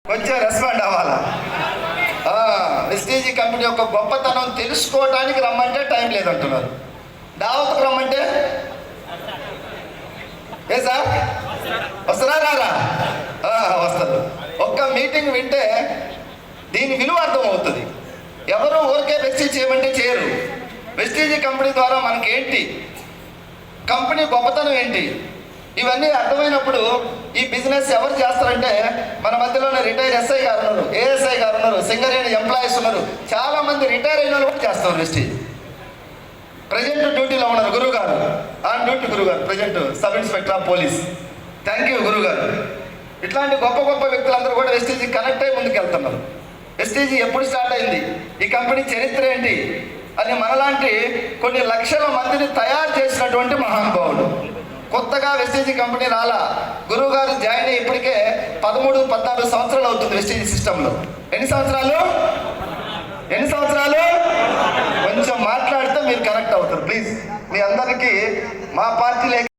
కొంచెం రెస్పాండ్ అవ్వాలా. Vestige company యొక్క గొప్పతనం తెలుసుకోవడానికి రమ్మంటే టైం లేదంటున్నారు. దావత్కు రమ్మంటే ఏ సార్ వస్తారా రారా? వస్తారు. ఒక్క మీటింగ్ వింటే దీని విలువ అర్థం అవుతుంది. ఎవరు ఊరికే వెస్టీజ్ చేయమంటే చేయరు. వెస్టీజీ కంపెనీ ద్వారా మనకి ఏంటి, కంపెనీ గొప్పతనం ఏంటి, ఇవన్నీ అర్థమైనప్పుడు ఈ బిజినెస్ ఎవరు చేస్తారంటే మన మధ్యలోనే రిటైర్ ఎస్ఐ గారు ఉన్నారు, ఏఎస్ఐ గారు ఉన్నారు, సింగరేణి ఎంప్లాయీస్ ఉన్నారు, చాలా మంది రిటైర్ అయిన వాళ్ళు కూడా చేస్తారు వెస్టీజ్. ప్రజెంట్ డ్యూటీలో ఉన్నారు గురువు గారు, ఆన్ డ్యూటీ గురువు గారు, present sub inspector of police. Thank you గురువు గారు. ఇట్లాంటి గొప్ప గొప్ప వ్యక్తులందరూ కూడా వెస్టీజీ కనెక్ట్ అయ్యి ముందుకు వెళ్తున్నారు. వెస్టీజీ ఎప్పుడు స్టార్ట్ అయింది, ఈ కంపెనీ చరిత్ర ఏంటి అని మనలాంటి కొన్ని లక్షల మందిని తయారు చేసినటువంటి మహానుభావుడు. కొత్తగా వెస్టీజీ కంపెనీ రాలా. గురువు గారు జాయిన్ అయ్యి ఇప్పటికే 13-14 సంవత్సరాలు అవుతుంది వెస్టీజీ సిస్టంలో. ఎన్ని సంవత్సరాలు? కొంచెం మాట్లాడితే మీరు కనెక్ట్ అవుతారు ప్లీజ్. మీ అందరికీ మా పార్టీలో